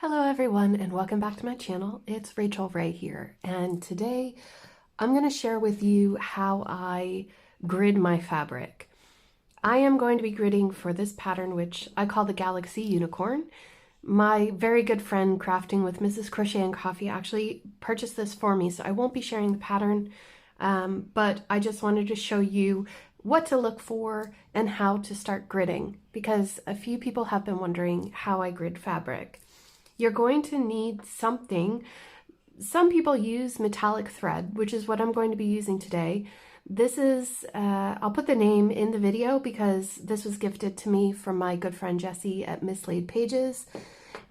Hello everyone and welcome back to my channel. It's Rachel Ray here, and today I'm going to share with you how I grid my fabric. I am going to be gridding for this pattern, which I call the Galaxy Unicorn. My very good friend Crafting with Mrs. Crochet and Coffee actually purchased this for me, so I won't be sharing the pattern, but I just wanted to show you what to look for and how to start gridding, because a few people have been wondering how I grid fabric. You're going to need something. Some people use metallic thread, which is what I'm going to be using today. This is, I'll put the name in the video because this was gifted to me from my good friend Jessie at Mislaid Pages.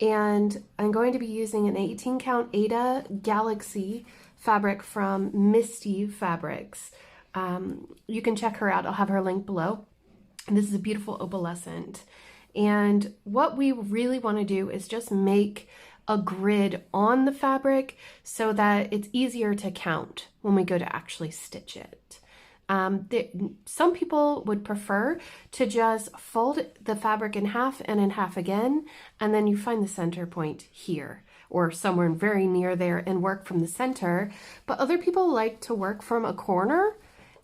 And I'm going to be using an 18 count Ada Galaxy fabric from Misty Fabrics. You can check her out. I'll have her link below. And this is a beautiful opalescent. And what we really want to do is just make a grid on the fabric so that it's easier to count when we go to actually stitch it. Some people would prefer to just fold the fabric in half and in half again, and then you find the center point here or somewhere very near there and work from the center. But other people like to work from a corner,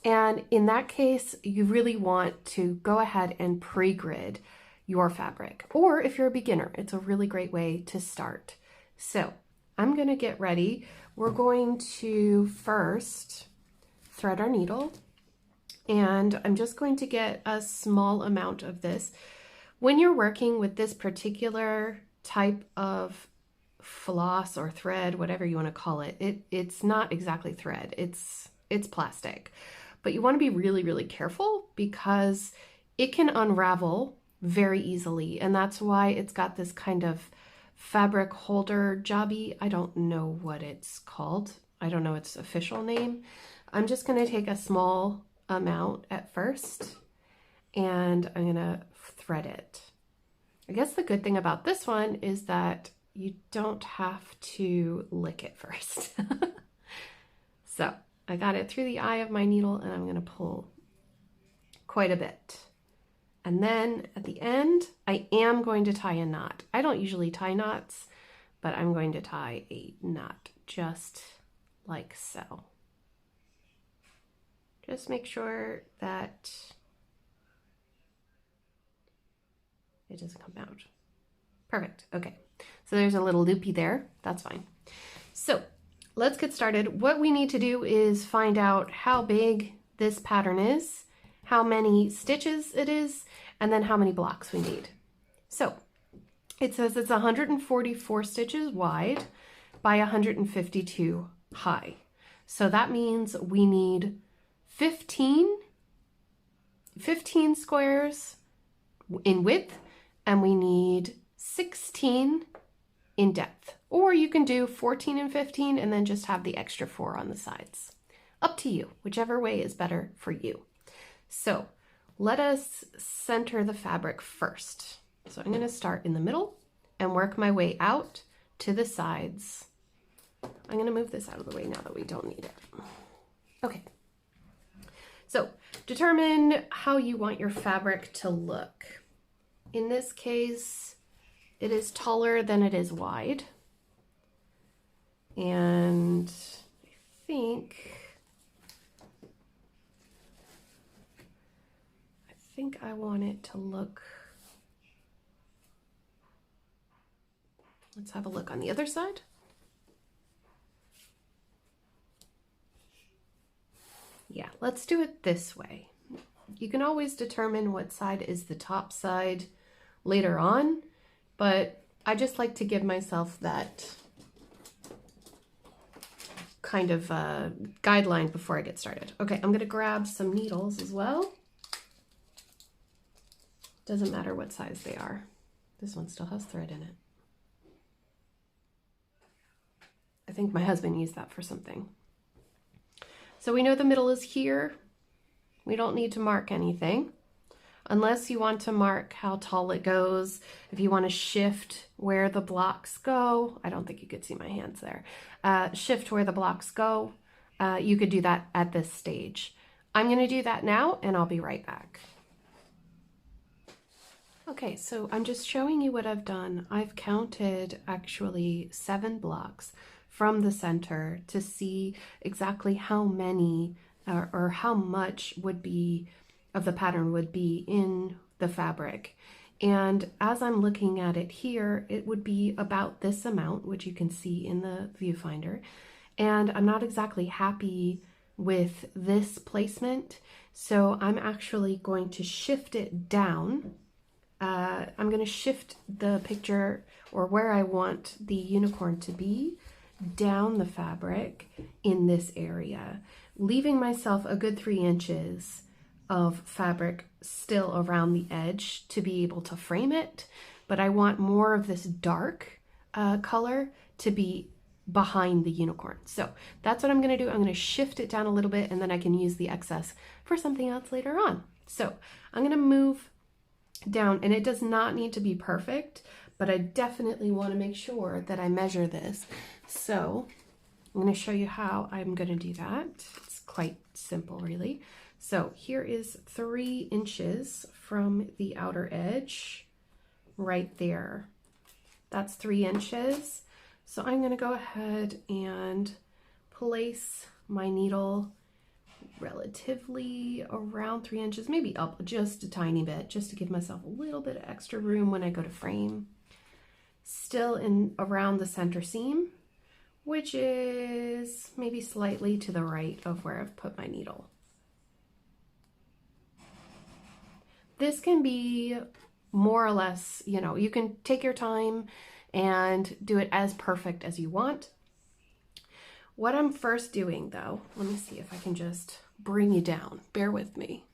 and in that case, you really want to go ahead and pre-grid your fabric. Or if you're a beginner, it's a really great way to start. So I'm going to get ready. We're going to first thread our needle, and I'm just going to get a small amount of this. When you're working with this particular type of floss or thread, whatever you want to call it, it's not exactly thread, it's plastic. But you want to be really, really careful because it can unravel very easily, and that's why it's got this kind of fabric holder jobby. I don't know what it's called. I don't know its official name. I'm just going to take a small amount at first, and I'm going to thread it. I guess the good thing about this one is that you don't have to lick it first. So I got it through the eye of my needle, and I'm going to pull quite a bit. And then at the end, I am going to tie a knot. I don't usually tie knots, but I'm going to tie a knot just like so. Just make sure that it doesn't come out. Perfect. Okay. So there's a little loopy there. That's fine. So let's get started. What we need to do is find out how big this pattern is, how many stitches it is, and then how many blocks we need. So it says it's 144 stitches wide by 152 high. So that means we need 15 squares in width, and we need 16 in depth. Or you can do 14 and 15 and then just have the extra 4 on the sides. Up to you, whichever way is better for you. So let us center the fabric first. So I'm going to start in the middle and work my way out to the sides. I'm going to move this out of the way now that we don't need it. Okay. So determine how you want your fabric to look. In this case, it is taller than it is wide. And I think I want it to look, let's have a look on the other side. Yeah, let's do it this way. You can always determine what side is the top side later on, but I just like to give myself that kind of guideline before I get started. Okay, I'm gonna grab some needles as well. Doesn't matter what size they are. This one still has thread in it. I think my husband used that for something. So we know the middle is here. We don't need to mark anything unless you want to mark how tall it goes. If you want to shift where the blocks go, I don't think you could see my hands there. Shift where the blocks go. You could do that at this stage. I'm going to do that now, and I'll be right back. Okay, so I'm just showing you what I've done. I've counted actually 7 blocks from the center to see exactly how many or how much would be of the pattern would be in the fabric. And as I'm looking at it here, it would be about this amount, which you can see in the viewfinder. And I'm not exactly happy with this placement, so I'm actually going to shift it down. I'm going to shift the picture or where I want the unicorn to be down the fabric in this area, leaving myself a good 3 inches of fabric still around the edge to be able to frame it. But I want more of this dark color to be behind the unicorn. So that's what I'm going to do. I'm going to shift it down a little bit, and then I can use the excess for something else later on. So I'm going to move down, and it does not need to be perfect, but I definitely want to make sure that I measure this. So I'm going to show you how I'm going to do that. It's quite simple, really. So here is 3 inches from the outer edge right there. That's 3 inches. So I'm going to go ahead and place my needle relatively around 3 inches, maybe up just a tiny bit, just to give myself a little bit of extra room when I go to frame. Still in around the center seam, which is maybe slightly to the right of where I've put my needle. This can be more or less, you know, you can take your time and do it as perfect as you want. What I'm first doing though, let me see if I can just bring you down. Bear with me.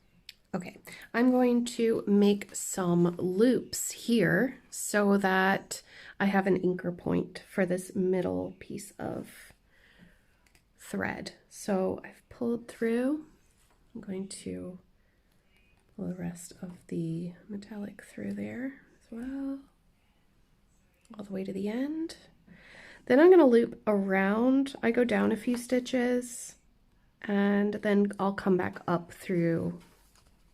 Okay, I'm going to make some loops here so that I have an anchor point for this middle piece of thread. So I've pulled through. I'm going to pull the rest of the metallic through there as well, all the way to the end. Then I'm going to loop around. I go down a few stitches, and then I'll come back up through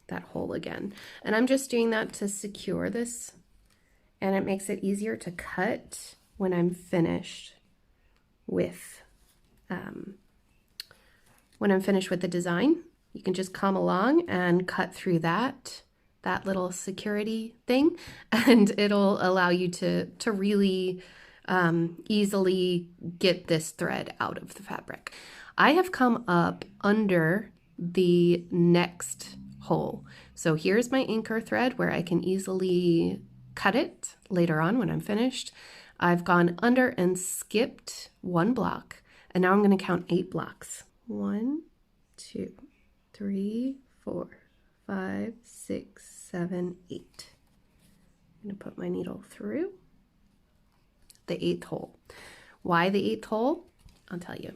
that hole again. And I'm just doing that to secure this, and it makes it easier to cut when I'm finished with the design. You can just come along and cut through that little security thing, and it'll allow you to really easily get this thread out of the fabric. I have come up under the next hole. So here's my anchor thread where I can easily cut it later on when I'm finished. I've gone under and skipped 1 block, and now I'm going to count 8 blocks. 1, 2, 3, 4, 5, 6, 7, 8. I'm going to put my needle through the 8th hole. Why the 8th hole? I'll tell you.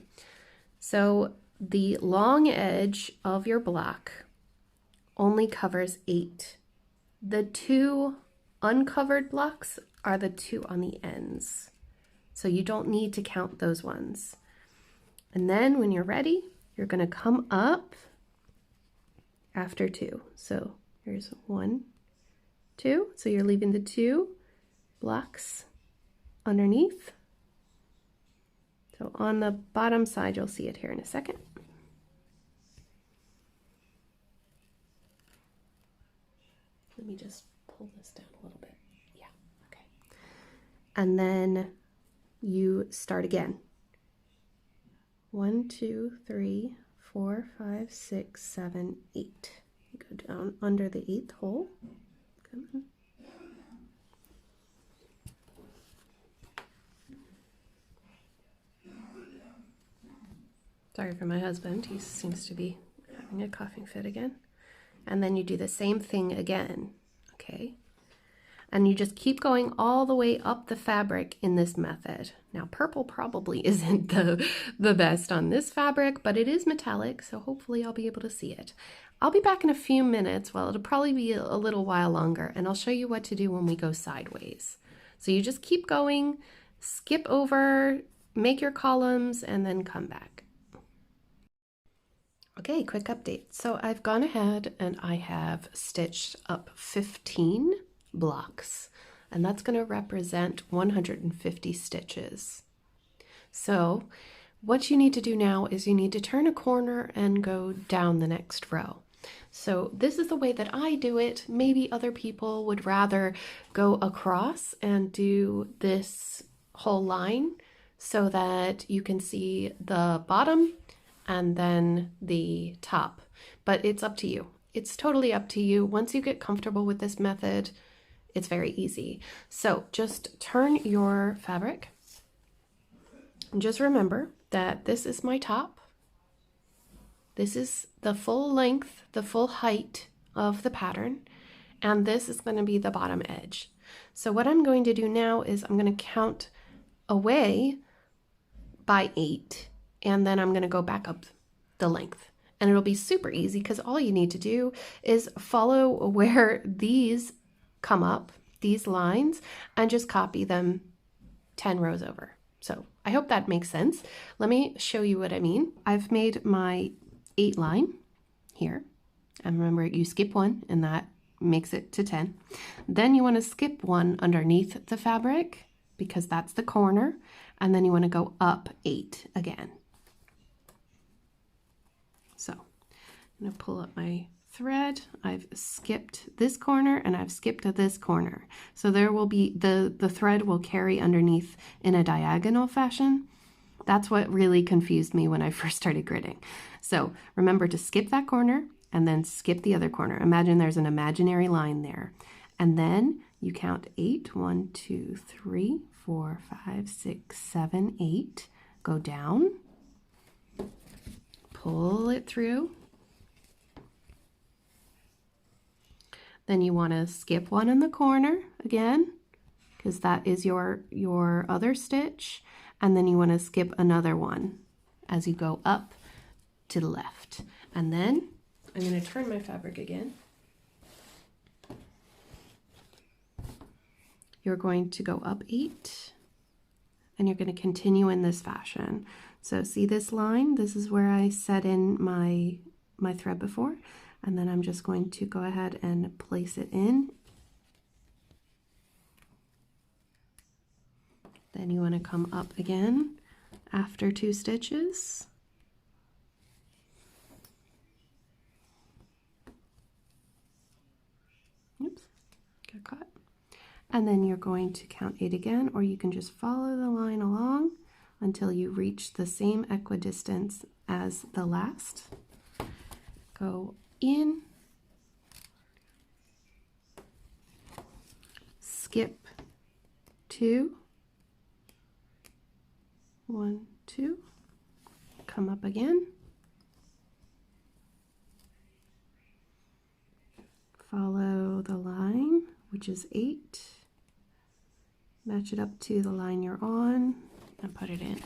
So the long edge of your block only covers 8. The 2 uncovered blocks are the 2 on the ends. So you don't need to count those ones. And then when you're ready, you're going to come up after 2. So here's 1, 2. So you're leaving the 2 blocks underneath. So on the bottom side, you'll see it here in a second. Let me just pull this down a little bit. Yeah, okay. And then you start again. 1, 2, 3, 4, 5, 6, 7, 8. You go down under the 8th hole. Come on. Sorry for my husband, he seems to be having a coughing fit again. And then you do the same thing again, okay? And you just keep going all the way up the fabric in this method. Now, purple probably isn't the best on this fabric, but it is metallic, so hopefully I'll be able to see it. I'll be back in a few minutes, well, it'll probably be a little while longer, and I'll show you what to do when we go sideways. So you just keep going, skip over, make your columns, and then come back. Okay, quick update. So I've gone ahead and I have stitched up 15 blocks, and that's going to represent 150 stitches. So what you need to do now is you need to turn a corner and go down the next row. So this is the way that I do it. Maybe other people would rather go across and do this whole line so that you can see the bottom and then the top, but it's up to you. It's totally up to you. Once you get comfortable with this method, it's very easy. So just turn your fabric. And just remember that this is my top. This is the full length, the full height of the pattern, and this is going to be the bottom edge. So what I'm going to do now is I'm going to count away by 8, and then I'm going to go back up the length. And it'll be super easy because all you need to do is follow where these come up, these lines, and just copy them 10 rows over. So I hope that makes sense. Let me show you what I mean. I've made my 8 line here. And remember, you skip 1 and that makes it to 10. Then you want to skip 1 underneath the fabric because that's the corner. And then you want to go up 8 again. So I'm going to pull up my thread. I've skipped this corner and I've skipped this corner. So there will be, the thread will carry underneath in a diagonal fashion. That's what really confused me when I first started gridding. So remember to skip that corner and then skip the other corner. Imagine there's an imaginary line there. And then you count 8, 1, 2, 3, 4, 5, 6, 7, 8. Go down, pull it through. Then you want to skip 1 in the corner again, because that is your other stitch. And then you want to skip another one as you go up to the left. And then I'm going to turn my fabric again. You're going to go up 8 and you're going to continue in this fashion. So see this line? This is where I set in my thread before. And then I'm just going to go ahead and place it in. Then you want to come up again after 2 stitches. Oops, got caught. And then you're going to count 8 again, or you can just follow the line along until you reach the same equidistance as the last. Go in, skip 2, 1, 2, come up again, follow the line, which is 8, match it up to the line you're on, and put it in.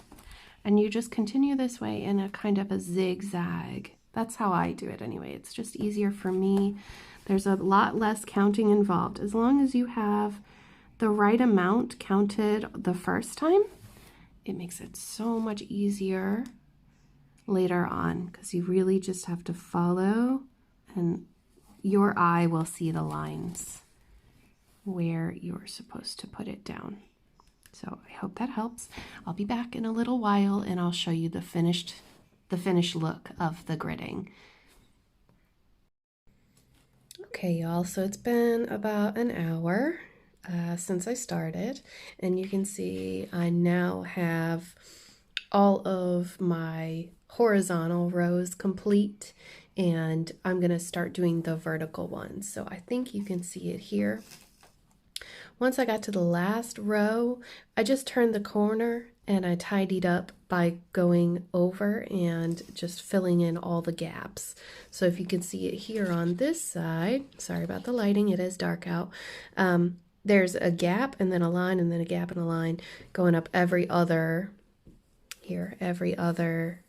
And you just continue this way in a kind of a zigzag. That's how I do it anyway. It's just easier for me. There's a lot less counting involved. As long as you have the right amount counted the first time, it makes it so much easier later on, because you really just have to follow and your eye will see the lines where you're supposed to put it down. So I hope that helps. I'll be back in a little while and I'll show you the finished look of the gridding. Okay, y'all, so it's been about an hour since I started, and you can see I now have all of my horizontal rows complete, and I'm gonna start doing the vertical ones. So I think you can see it here. Once I got to the last row, I just turned the corner and I tidied up by going over and just filling in all the gaps. So if you can see it here on this side, sorry about the lighting, it is dark out, there's a gap and then a line and then a gap and a line going up every other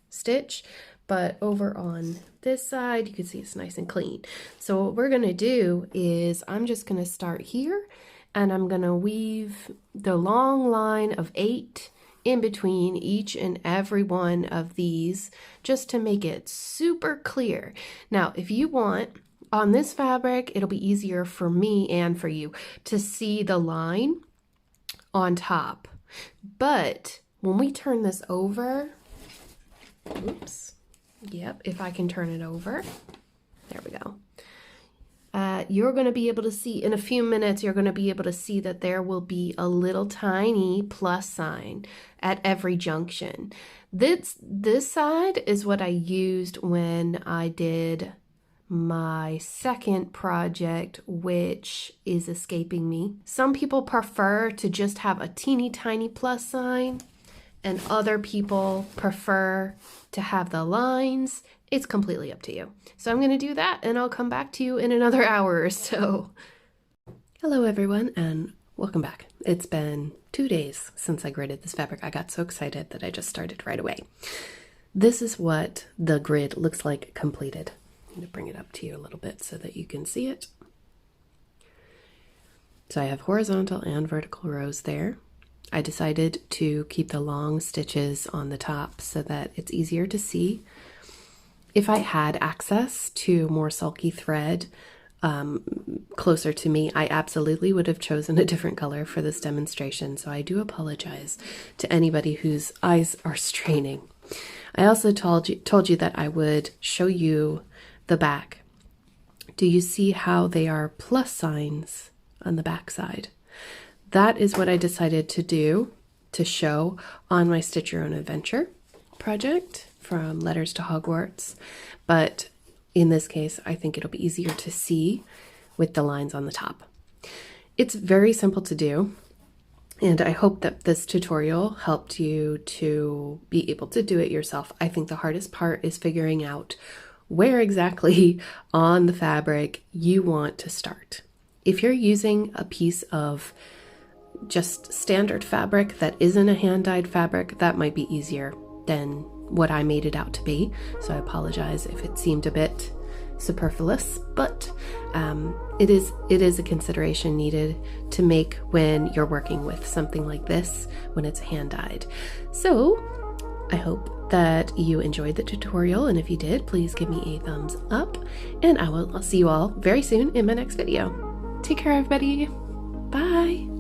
stitch. But over on this side, you can see it's nice and clean. So what we're gonna do is I'm just gonna start here and I'm gonna weave the long line of 8 in between each and every one of these, just to make it super clear. Now, if you want, On this fabric, it'll be easier for me and for you to see the line on top. But when we turn this over, oops, yep, if I can turn it over, there we go. You're going to be able to see, in a few minutes, you're going to be able to see that there will be a little tiny plus sign at every junction. This side is what I used when I did my second project, which is escaping me. Some people prefer to just have a teeny tiny plus sign, and other people prefer to have the lines. It's completely up to you. So I'm going to do that, and I'll come back to you in another hour or so. Hello everyone, and welcome back. It's been 2 days since I gridded this fabric. I got so excited that I just started right away. This is what the grid looks like completed. I'm going to bring it up to you a little bit so that you can see it. So I have horizontal and vertical rows there. I decided to keep the long stitches on the top so that it's easier to see. If I had access to more sulky thread closer to me, I absolutely would have chosen a different color for this demonstration, so I do apologize to anybody whose eyes are straining. I also told you that I would show you the back. Do you see how they are plus signs on the back side? That is what I decided to do to show on my Stitch Your Own Adventure project from Letters to Hogwarts, but in this case I think it'll be easier to see with the lines on the top. It's very simple to do, and I hope that this tutorial helped you to be able to do it yourself. I think the hardest part is figuring out where exactly on the fabric you want to start. If you're using a piece of just standard fabric that isn't a hand-dyed fabric, that might be easier than what I made it out to be. So I apologize if it seemed a bit superfluous, but it is a consideration needed to make when you're working with something like this when it's hand-dyed. So I hope that you enjoyed the tutorial, and if you did, please give me a thumbs up, and I'll see you all very soon in my next video. Take care, everybody. Bye.